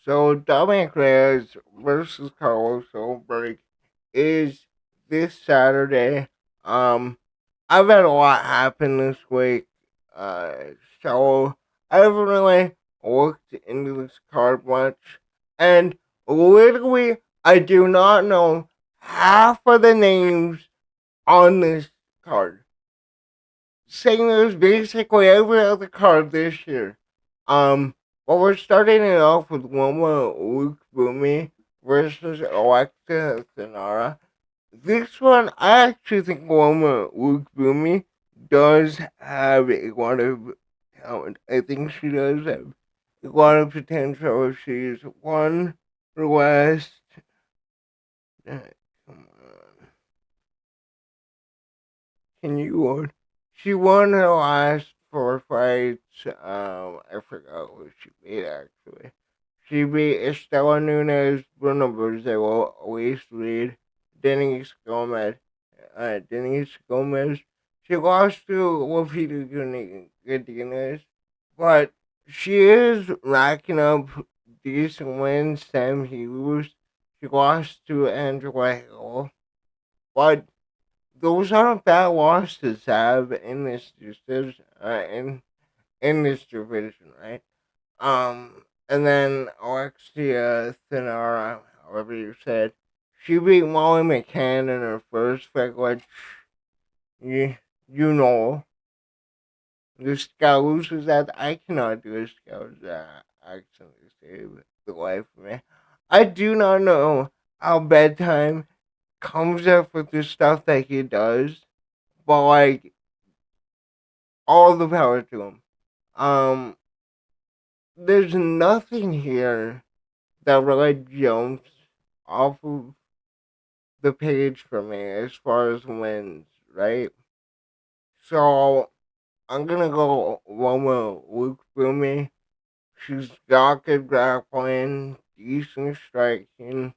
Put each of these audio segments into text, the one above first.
So Dominic Reyes versus Carlos Ulberg is this Saturday. Um, I've had a lot happen this week, uh, so I haven't really looked into this card much, and literally I do not know half of the names on this card. Same as basically every other card this year. But we're starting it off with Loma Luke Boomy versus Alexa Sonara. This one, I actually think Loma Luke Boomy does have a lot of talent. I think she does have a lot of potential. She's won the last. Come on. Can you won? She won her last four fights. I forgot who she beat actually. She beat Estela Nunez, Bruno Brazil, Luis Reed, Denise Gomez. She lost to Lupita Godinez, but she is racking up decent wins. Sam Hughes. She lost to Angela Hill, but those aren't bad losses to have in this decision, in this division, right? And then Alexia Thinara, however you said, she beat Molly McCann in her first fight, which you you know the Scouts is that I cannot do a Scouts accent to save the life of me. I do not know how bedtime comes up with the stuff that he does, but like all the power to him. Um, there's nothing here that really jumps off of the page for me as far as wins, right? So I'm gonna go one with Luke Boomy. She's got good grappling, decent striking,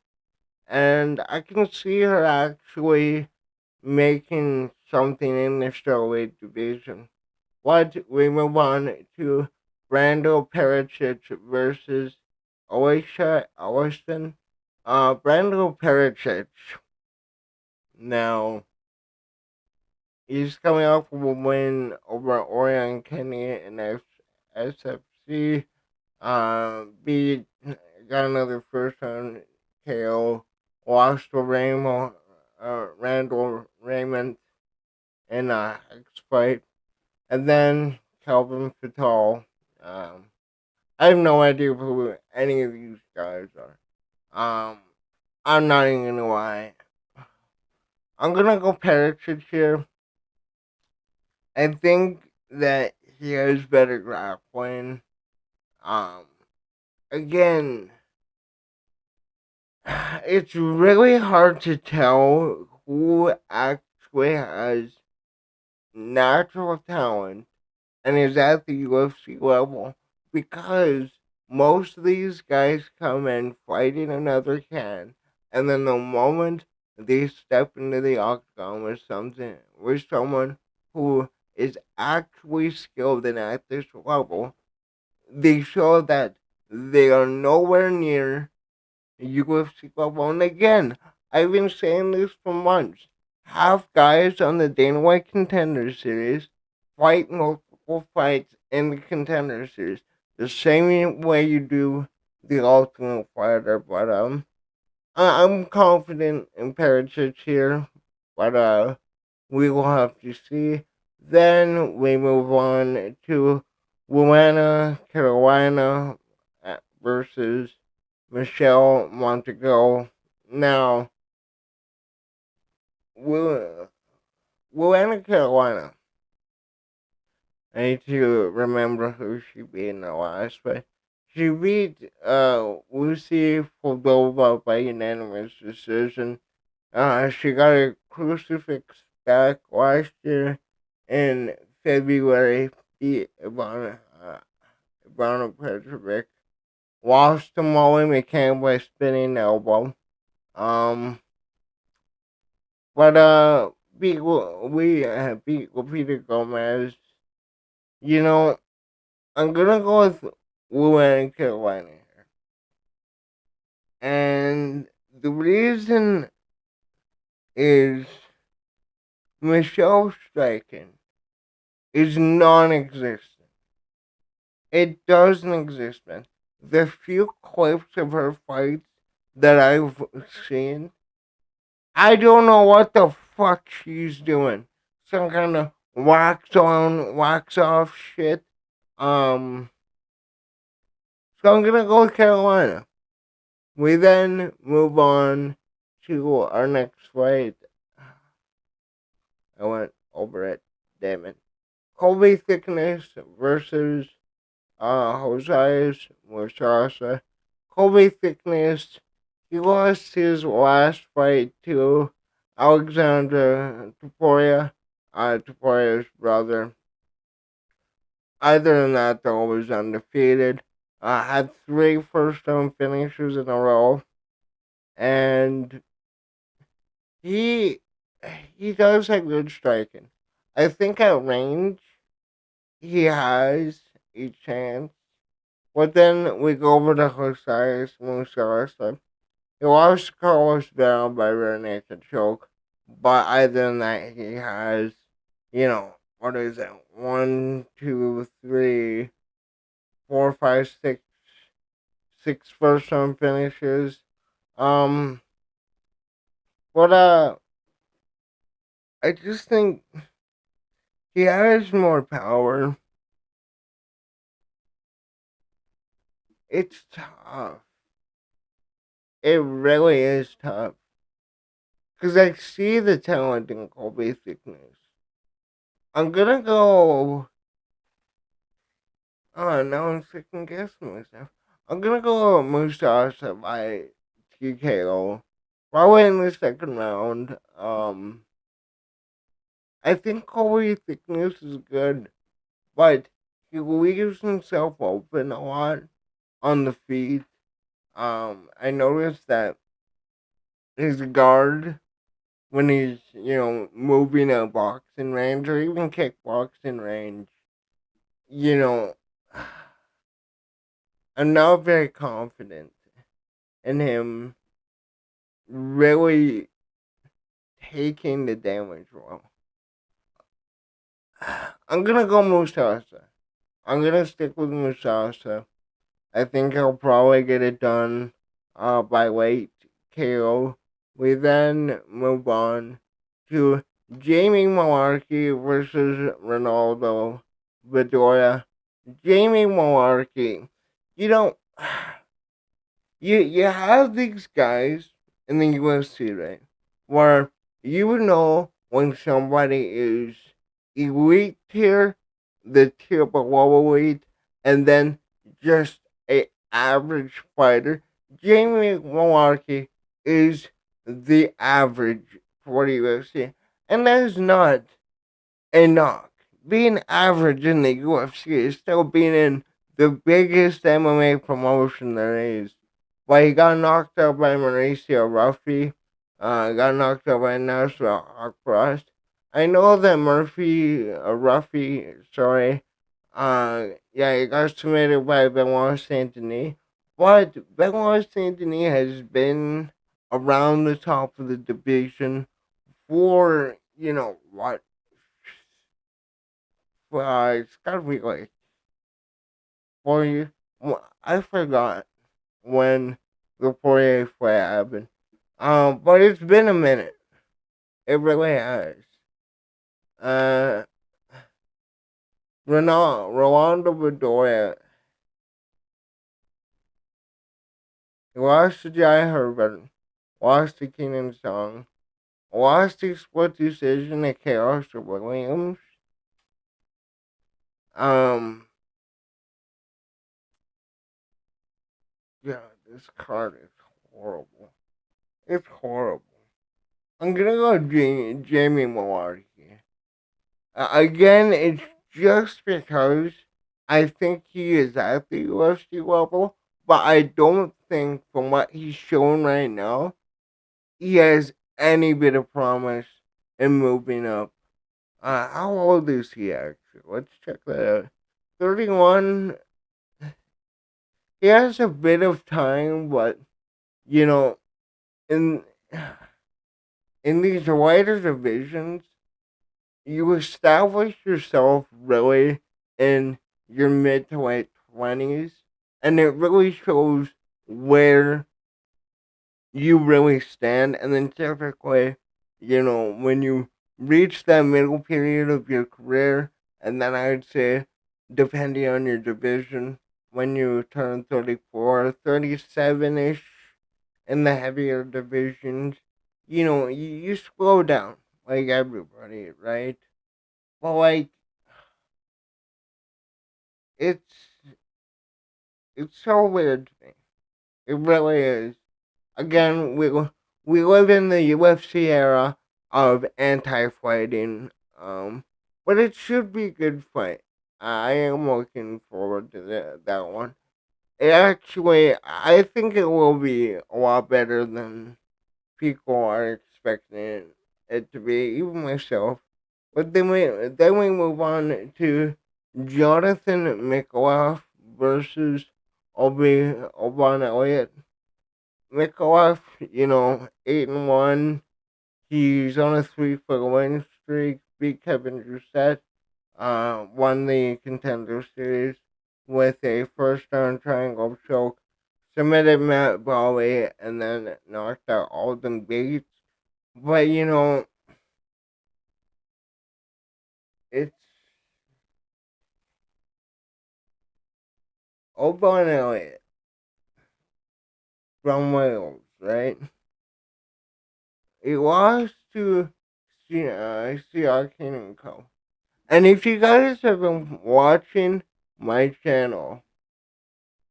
and I can see her actually making something in the strawweight division. But we move on to Brando Pericic versus Alicia Allison. Brando Pericic. Now, he's coming off of a win over Orion Kenny in SFC. Beat, got another first round KO. Lost to Randall Raymond in a X fight. And then Calvin Fatal. Um, I have no idea who any of these guys are. Um, I'm not even gonna lie. I'm gonna go Perisic here. I think that he has better grappling. Um, again, it's really hard to tell who actually has natural talent and is at the UFC level because most of these guys come in fighting another can, and then the moment they step into the octagon with someone who is actually skilled and at this level, they show that they are nowhere near UFC level. And again, I've been saying this for months. Have guys on the Dana White Contender Series fight multiple fights in the Contender Series the same way you do the Ultimate Fighter. But I'm confident in Perisic here, but we will have to see. Then we move on to Luana Carolina versus Michelle Montego. Now, Luana Carolina. I need to remember who she beat in the last fight. She beat Lucy Foldova by unanimous decision. She got a crucifix back last year in February. Beat Ivana Petrovic. Lost to Molly McCann by spinning elbow. Um, but beat Lupita Gomez. You know, I'm gonna go with Luana Carolina here. The reason is Michelle striking is non-existent. It doesn't exist, man. The few clips of her fights that I've seen, I don't know what the fuck she's doing. Some kind of wax on, wax off shit. Um, so I'm gonna go with Carolina. We then move on to our next fight. I went over it. Damn it. Colby Thickness versus Josias Mushasa. Colby Thickness, he lost his last fight to Alexander Topuria, Topuria's brother. Other than that, though, was undefeated. Had three first round finishes in a row, and he he does have good striking. I think at range he has a chance. But then we go over to Josias Musalasa. He lost Carlos Bell by rear naked choke. But other than that, he has, what is it? One, two, three, four, five, six first round finishes. Um, but I just think he has more power. It's tough. It really is tough. Because I see the talent in Colby Thickness. I'm gonna go. Oh, now I'm second guessing myself. I'm gonna go Musasa by TKO. Probably in the second round. I think Colby Thickness is good, but he leaves himself open a lot on the feet. I noticed that his guard when he's, moving a boxing range or even kickboxing range, you know, I'm not very confident in him really taking the damage well. I'm gonna go Musasa. I'm gonna stick with Musasa. I think he'll probably get it done by late KO. We then move on to Jamie Malarkey versus Ronaldo Bedoya. Jamie Malarkey, you know, you have these guys in the UFC, right? Where you would know when somebody is elite tier, the tier below elite, and then just a average fighter. Jamie Malarkey is the average for the UFC, and that is not enough. Being average in the UFC is still being in the biggest MMA promotion there is. But he got knocked out by Mauricio Ruffy. Got knocked out by Nasser Hawkcross. I know that Ruffy, sorry, yeah, he got submitted by Benoit Saint Denis. But Benoit Saint Denis has been around the top of the division for, what, it's gotta be like 4 years. I forgot when the Poirier fight happened. But it's been a minute. It really has. Uh, Rolando Bedoya, he lost to Jai Herbert, lost to Keenan Song, lost to split decision to Chaos Williams. Um, yeah, this card is horrible. It's horrible. I'm gonna go Jamie Malarkey. Again, it's just because I think he is at the UFC level, but I don't think from what he's shown right now, he has any bit of promise in moving up. How old is he actually? Let's check that out. 31. He has a bit of time, but you know, in in these wider divisions, you establish yourself really in your mid to late 20s, and it really shows where you really stand. And then typically, when you reach that middle period of your career, and then I'd say, depending on your division, when you turn 34, 37 ish in the heavier divisions, you slow down like everybody, right? But like, it's it's so weird to me. It really is. Again, we live in the UFC era of anti-fighting, but it should be a good fight. I am looking forward to that one. I think it will be a lot better than people are expecting it to be, even myself. But then we move on to Jonathan Mikloff versus Oban Elliott. Mikloff, 8-1. He's on a 3 for win streak. Beat Kevin Doucette. Won the Contender Series with a first round triangle choke. Submitted Matt Bowie and then knocked out Alden Bates. But it's Oban Elliott from Wales, right? He lost to Siakin and Co. And if you guys have been watching my channel,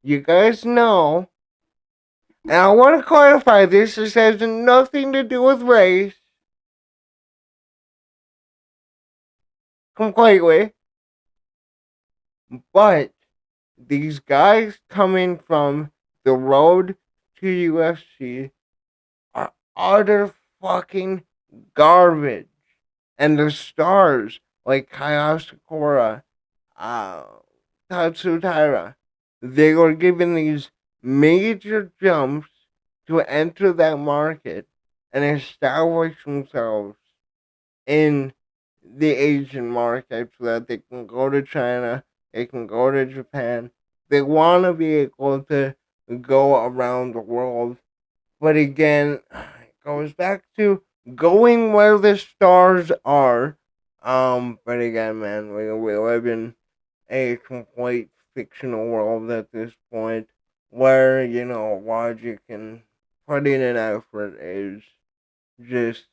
you guys know, and I want to clarify this has nothing to do with race completely, but these guys coming from the road to UFC are utter fucking garbage. And the stars like Kaya Sakura, uh, Tatsutara, they were given these major jumps to enter that market and establish themselves in the Asian market so that they can go to China, they can go to Japan. They want to be able to go around the world. But again, it goes back to going where the stars are. But again, man, we live in a complete fictional world at this point where, logic and putting in effort is just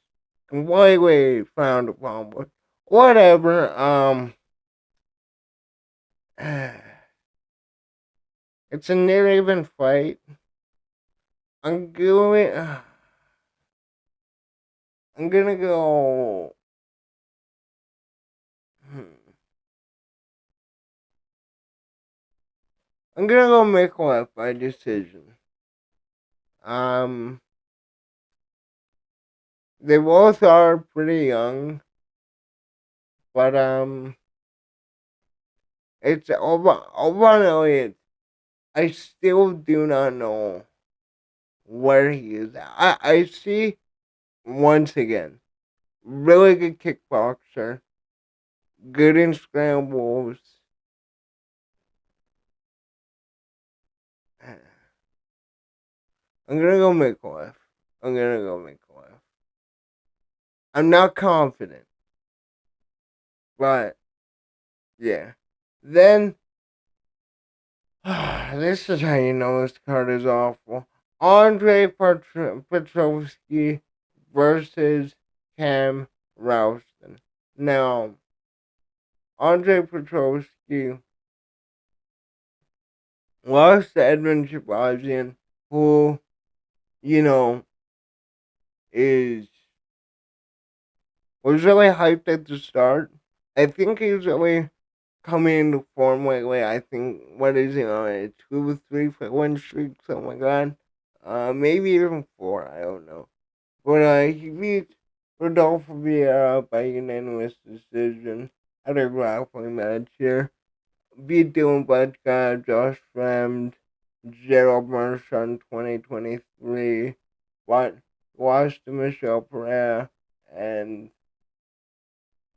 completely frowned upon. But whatever, it's a near even fight. I'm going, I'm gonna go, hmm, I'm gonna go make one by decision. Um, they both are pretty young, but it's Oban Elliott. I still do not know where he is at. I see once again, really good kickboxer, good in scrambles. I'm gonna go make life. I'm gonna go make life. I'm not confident, but yeah. Then this is how you know this card is awful. Andre Petrovsky versus Cam Rouston. Now, Andre Petrovsky lost to Edmund Shabazian, who, you know, is was really hyped at the start. I think he's really coming into form lately. I think what is he on a 2 3 for 1 streak, something like that. Maybe even 4. I don't know. But he beat Rodolfo Vieira by unanimous decision at a grappling match here. Beat Dylan Bledka, Josh Fremd, Gerald Marchand 2023. What? lost to Michelle Pereira, and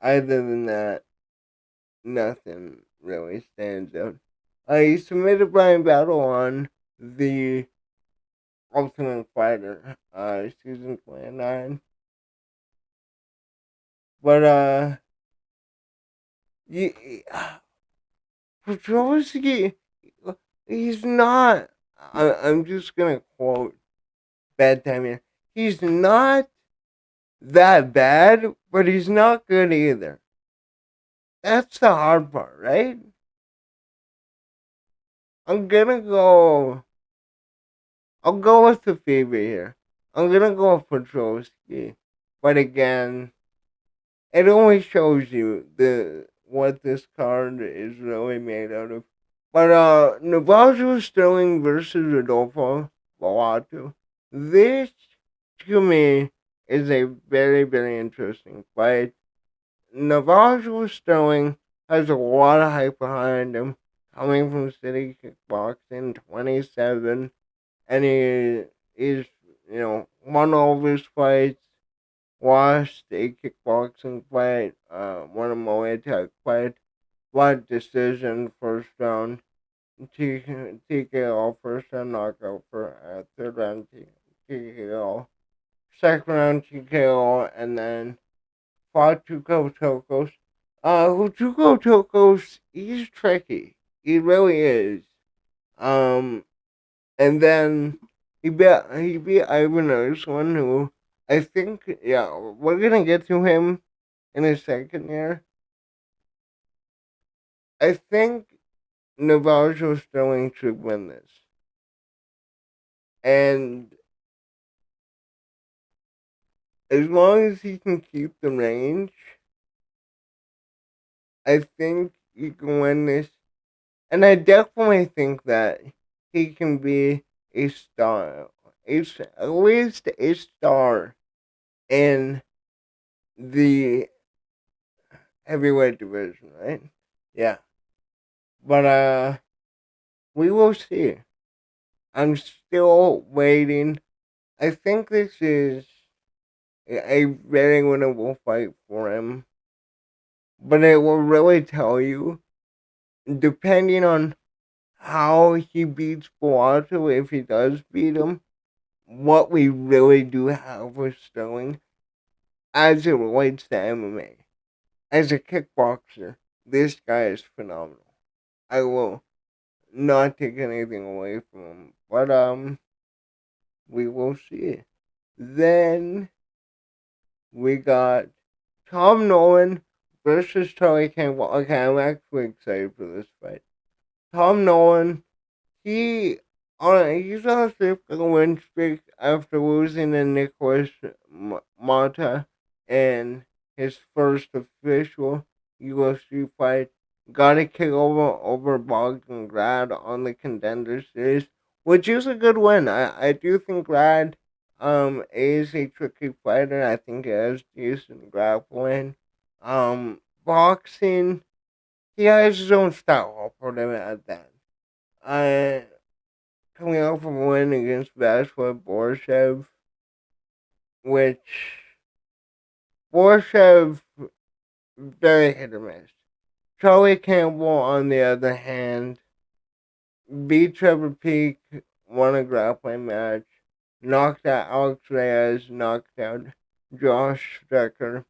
other than that, nothing really stands out. He submitted Brian Battle on the Ultimate Fighter, season 29. But, Petrosky, he's not, I'm just gonna quote Bad Time. He's not that bad, but he's not good either. That's the hard part, right? I'm gonna go. I'll go with the favorite here. I'm gonna go with Petrosky, but again, it only shows you the what this card is really made out of. But Navarro Sterling versus Rodolfo Lovato. This to me is a very interesting fight. Navarro Sterling has a lot of hype behind him, coming from City Kickboxing 27, and he is, won all of his fights, lost a kickboxing fight, won a Muay Thai fight, blood decision first round, TKO first round knockout for third round TKO, second round TKO, and then fought Tuco Tokos. Tuco Tokos, he's tricky. He really is. Um, and then he beat Ivan Usman, who I think, yeah, we're gonna get to him in a second here. I think Navarro Sterling should win this, and as long as he can keep the range, I think he can win this. And I definitely think that he can be a star, at least a star in the heavyweight division, right? Yeah, but we will see. I'm still waiting. I think this is a very winnable fight for him, but it will really tell you, depending on how he beats Bellato, if he does beat him, what we really do have with Sterling as it relates to MMA. As a kickboxer, this guy is phenomenal. I will not take anything away from him, but we will see. Then we got Tom Nolan versus Charlie Campbell. Okay, I'm actually excited for this fight. Tom Nolan, he he's on a 3 win streak after losing to Nicholas Mata in his first official UFC fight. Got a kick over Bogdan Grad on the Contender Series, which is a good win. I do think Grad is a tricky fighter. I think he has decent grappling. Boxing, he has his own style. I'll put him at that. I coming out from a win against Vasily Borshev, which Borshev very hit or miss. Charlie Campbell, on the other hand, beat Trevor Peak, won a grappling match, knocked out Alex Reyes, knocked out Josh Strecker,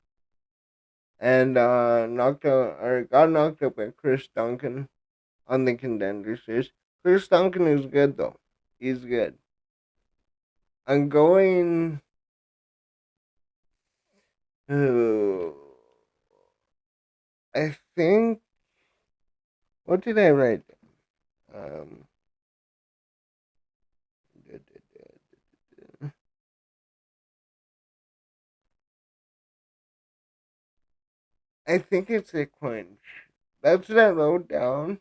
and got knocked out by Chris Duncan on the Contender Series. Chris Duncan is good though. He's good. I'm going. Oh, I think. What did I write? Um, I think it's a clinch. That's what I wrote down.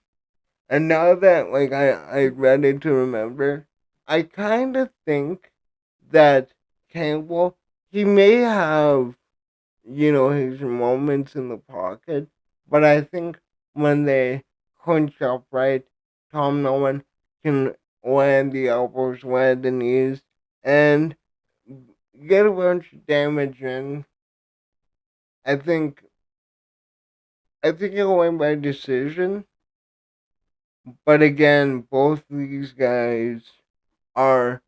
And now that I read it to remember, I kind of think that Campbell, he may have, his moments in the pocket, but I think when they clinch up right, Tom Nolan can land the elbows, land the knees, and get a bunch of damage in. I think I think he'll win by decision. But again, both these guys are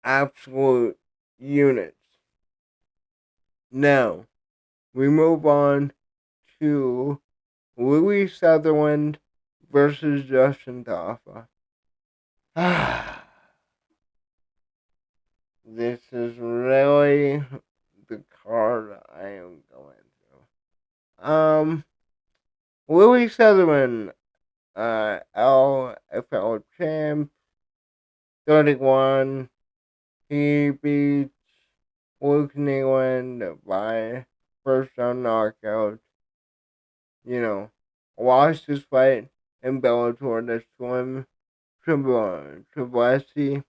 absolute units. Now, we move on to Louis Sutherland versus Justin Taffa. This is really the card I am going through. Louis Sutherland, LFL champ, 31. He beat Luke Nealand by first round knockout. You know, lost his fight in Bellator to Slim Tribulesi,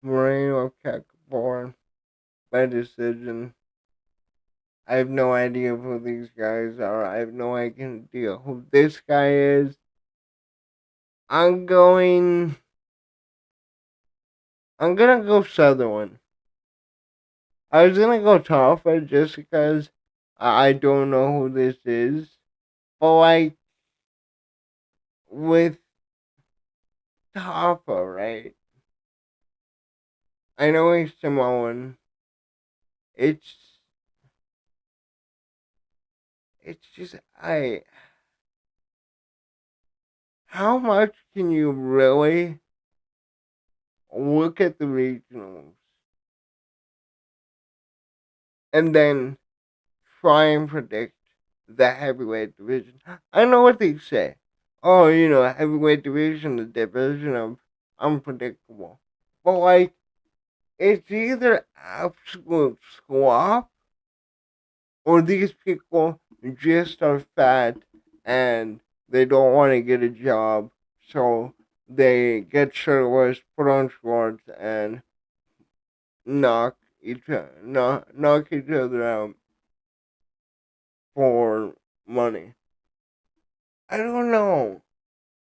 Moreno Cacaborn by decision. I have no idea who these guys are. I have no idea who this guy is. I'm going. I'm gonna go Sutherland. I was gonna go Taffa just because I don't know who this is. But like with Taffa, right? I know he's Samoan. It's it's just I. How much can you really look at the regionals and then try and predict the heavyweight division? I know what they say. Oh, heavyweight division, the division of unpredictable. But like, it's either absolute slop or these people just are fat and they don't want to get a job, so they get shirtless, put on shorts, and knock each other out for money. I don't know.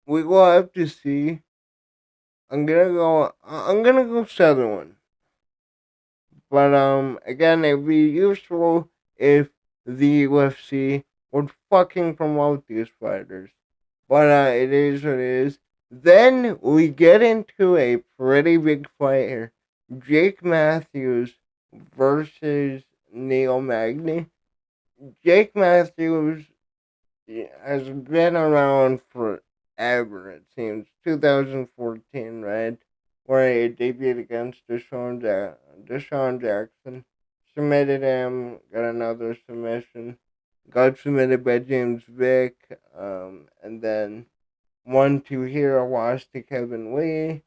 We will have to see. I'm gonna go Sutherland. But again, it'd be useful if the UFC would fucking promote these fighters. But it is what it is. Then we get into a pretty big fight here. Jake Matthews versus Neil Magny. Jake Matthews has been around forever, it seems. 2014, right? Where he debuted against Deshaun Jackson. Submitted him, got another submission. Got submitted by James Vick, and then 1-2 here, lost to Kevin Lee.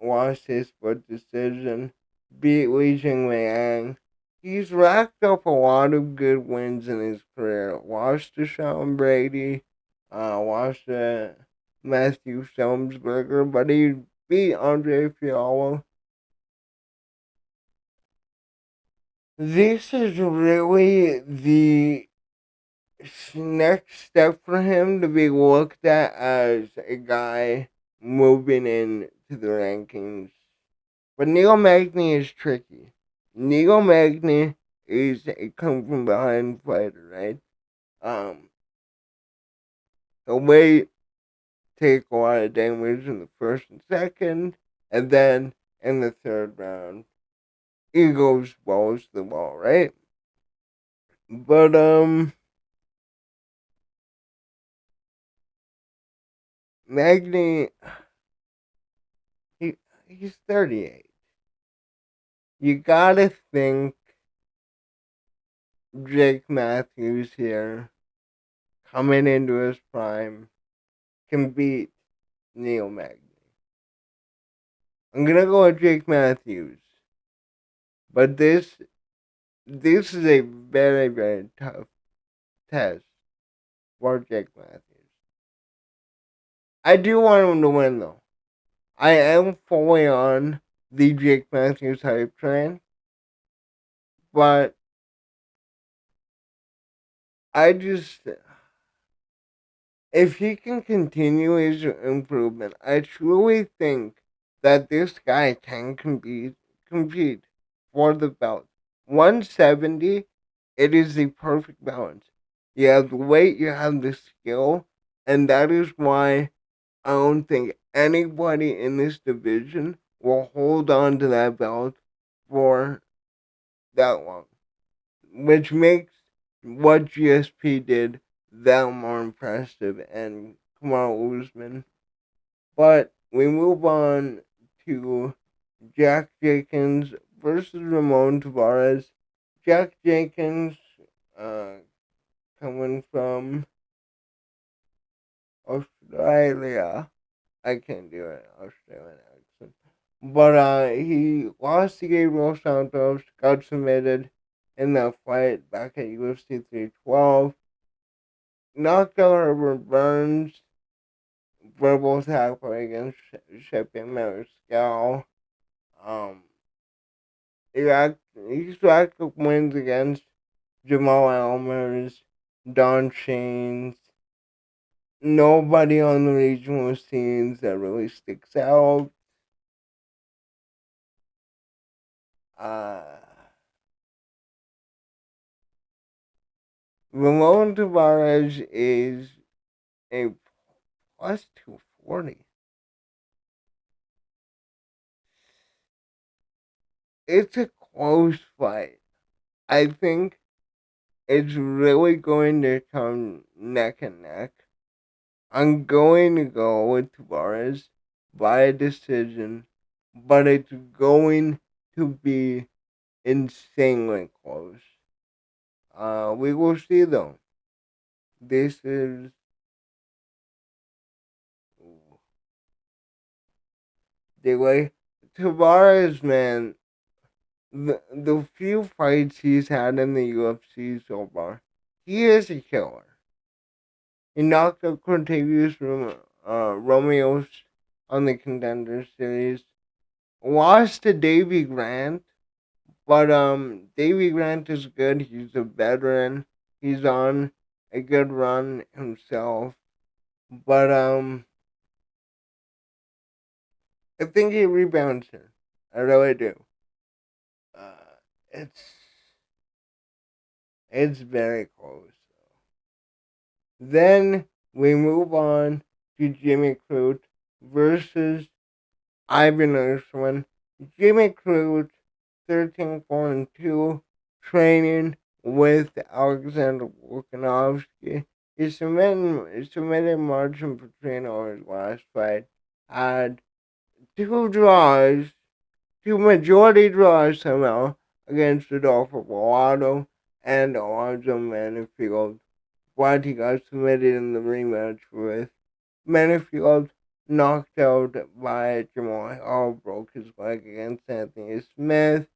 Lost his split decision. Beat Li Jingliang. He's racked up a lot of good wins in his career. Lost to Sean Brady, lost to Matthew Selmsberger, but he beat Andre Fiallo. This is really the next step for him to be looked at as a guy moving into the rankings. But Neil Magny is tricky. Neil Magny is a come from behind fighter, right? Um, he'll wait, take a lot of damage in the first and second, and then in the third round, he goes balls to the wall, right? But Magny, he he's 38. You gotta think Jake Matthews here, coming into his prime, can beat Neil Magny. I'm gonna go with Jake Matthews, but this is a very very tough test for Jake Matthews. I do want him to win though. I am fully on the Jake Matthews hype train, but I just if he can continue his improvement, I truly think that this guy can compete for the belt. 170, it is the perfect balance. You have the weight, you have the skill, and that is why I don't think anybody in this division will hold on to that belt for that long, which makes what GSP did that more impressive and Kamaru Usman. But we move on to Jack Jenkins versus Ramon Tavares. Jack Jenkins, uh, coming from Australia. I can't do an Australian accent. But he lost to Gabriel Santos, got submitted in that fight back at UFC 312. Knocked out Herbert Burns, verbal tackle against Shipping Mariscal. Um, he racked up wins against Jamal Elmers, Don Shanes. Nobody on the regional scenes that really sticks out. Uh, Ramon Tavares is a plus 240. It's a close fight. I think it's really going to come neck and neck. I'm going to go with Tavares by a decision, but it's going to be insanely close. We will see though. This is the way Tavares, man. The few fights he's had in the UFC so far, he is a killer. He knocked out Cortavius Romeos on the Contender Series. Lost to Davy Grant, but Davy Grant is good. He's a veteran. He's on a good run himself. But I think he rebounds here. I really do. Uh, it's it's very close. Then we move on to Jimmy Crute versus Ivan Ursman. Jimmy Crute, 13-4-2, training with Alexander Volkanovski. He submitted Marcin Petrino his last fight. Had two draws, two majority draws somehow against Adolfo Villado and Alonzo Manifield. But he got submitted in the rematch with Manifield, knocked out by Jamal Hill, broke his leg against Anthony Smith.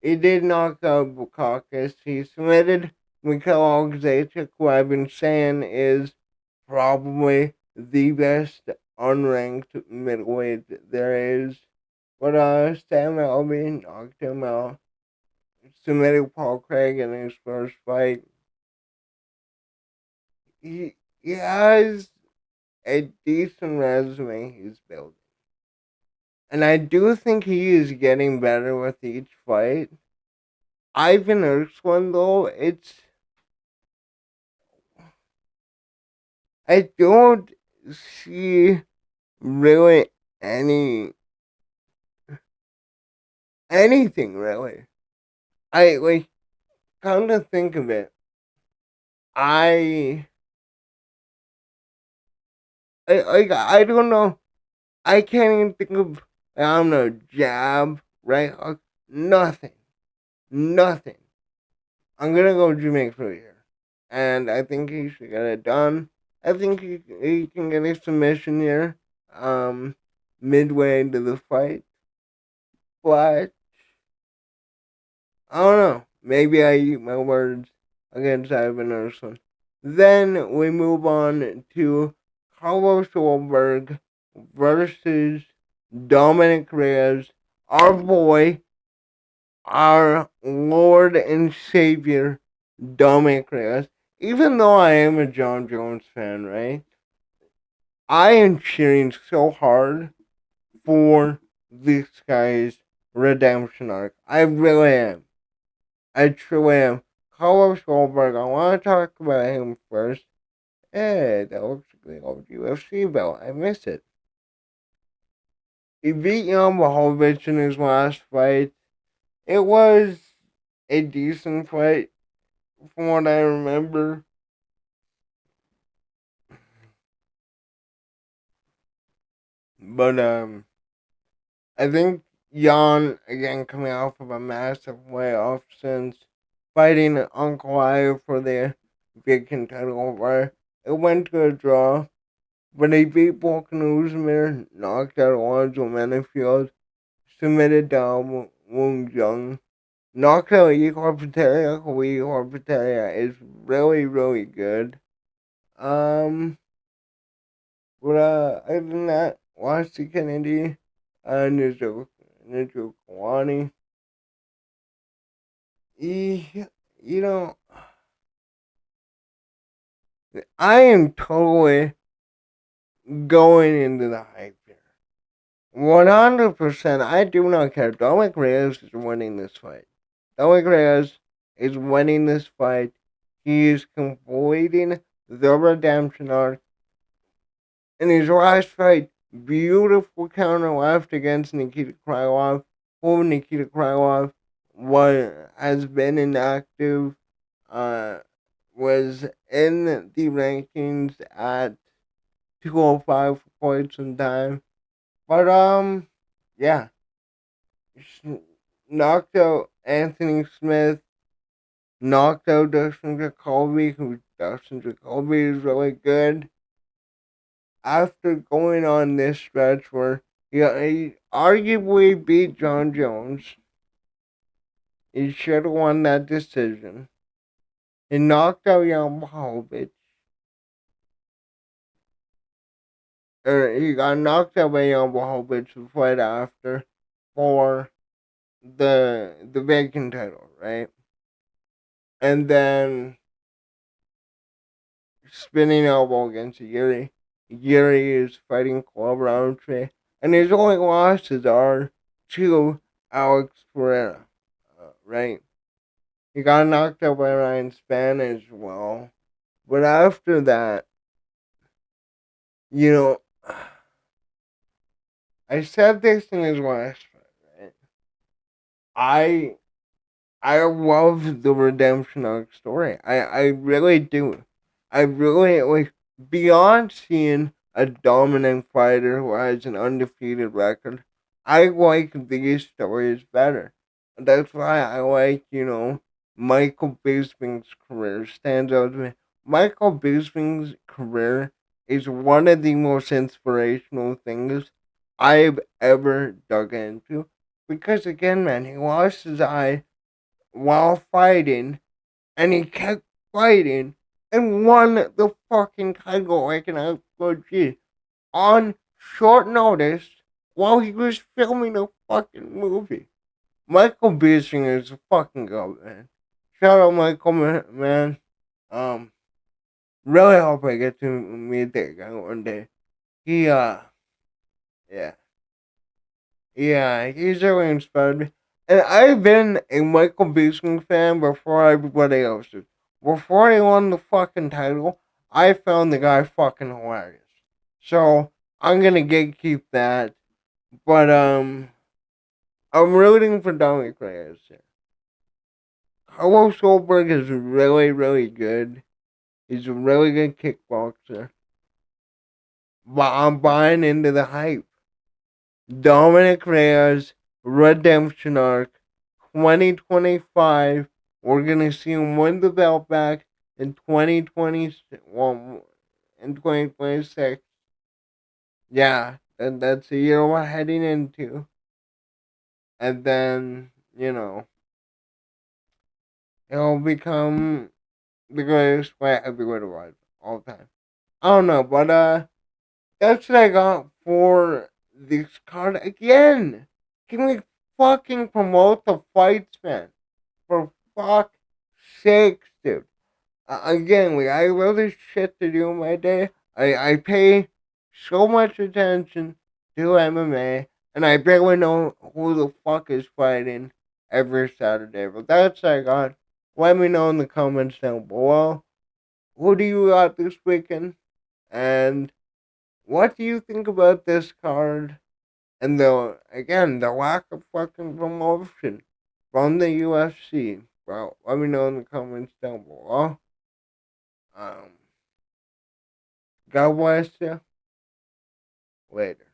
He did knock out Bukakis. He submitted Mikhail Zajic, who I've been saying is probably the best unranked middleweight there is. But Sam Alvey knocked him out. Submitted Paul Craig in his first fight. He has a decent resume he's building. And I do think he is getting better with each fight. Ivan Urswan, though, I don't see really anything really. I like come to think of it. I I don't know. I can't even think of I don't know jab right hook nothing nothing. I'm gonna go Jimmy Crute here, and I think he should get it done. I think he can get a submission here, um, midway into the fight. But I don't know. Maybe I eat my words against Ivan Urslan. Then we move on to Carlos Ulberg versus Dominic Reyes, our boy, our Lord and Savior, Dominic Reyes. Even though I am a John Jones fan, right? I am cheering so hard for this guy's redemption arc. I really am. I truly am. Carlos Goldberg, I want to talk about him first. Hey, that looks like the old UFC belt. I miss it. He beat Jan Blachowicz in his last fight. It was a decent fight from what I remember. But I think Jan again coming off of a massive layoff since fighting Uncle I for the big title where it went to a draw. But he beat Volkan Oezdemir, knocked out Alonzo Menifield, submitted down Woon Jung, knocked out Igor Petelia, who Igor Petelia is really, really good. Um, but other than that, Wasi Kennedy, Nijo Kawani. He, you know, I am totally going into the hype here. 100%, I do not care. Dominic Reyes is winning this fight. Dominic Reyes is winning this fight. He is completing the redemption arc. In his last fight, beautiful counter left against Nikita Krylov. Who Nikita Krylov has been inactive, uh, was in the rankings at 205 for quite some time. But, yeah. Knocked out Anthony Smith, knocked out Dustin Jacoby, who Dustin Jacoby is really good. After going on this stretch where he arguably beat John Jones, he should have won that decision. He knocked out Jan Blachowicz, or he got knocked out by Jan Blachowicz the fight after for the vacant title, right? And then spinning elbow against Yuri. Yuri is fighting Club Roundtree, and his only losses are to Alex Pereira, right? He got knocked out by Ryan Spann as well. But after that, you know, I said this in his last fight, right? I I love the redemption arc story. I really do. I really like beyond seeing a dominant fighter who has an undefeated record. I like these stories better. That's why I like, Michael Bisping's career stands out to me. Michael Bisping's career is one of the most inspirational things I've ever dug into. Because again, man, he lost his eye while fighting, and he kept fighting and won the fucking title like an absolute G on short notice while he was filming a fucking movie. Michael Bisping is a fucking goat, man. Shout out Michael, man. Um, really hope I get to meet that guy one day. He, yeah. Yeah, he's really inspired me. And I've been a Michael Bisping fan before everybody else did. Before he won the fucking title, I found the guy fucking hilarious. So I'm gonna gatekeep that. But I'm rooting for Dominic Reyes here. Carlos Ulberg is really, really good. He's a really good kickboxer. But I'm buying into the hype. Dominic Reyes redemption arc 2025. We're gonna see him win the belt back in 2020. Well, in 2026. Yeah, that's the year we're heading into. And then he'll become the greatest white heavyweight alive all time. I don't know, but that's what I got for this card again. Can we fucking promote the fights, man? For fuck's sakes, dude. Again, like, I have other shit to do in my day. I pay so much attention to MMA. And I barely know who the fuck is fighting every Saturday. But that's I got. Let me know in the comments down below. Who do you got this weekend? And what do you think about this card? And the lack of fucking promotion from the UFC. Bro, let me know in the comments down below. Um, God bless you. Later.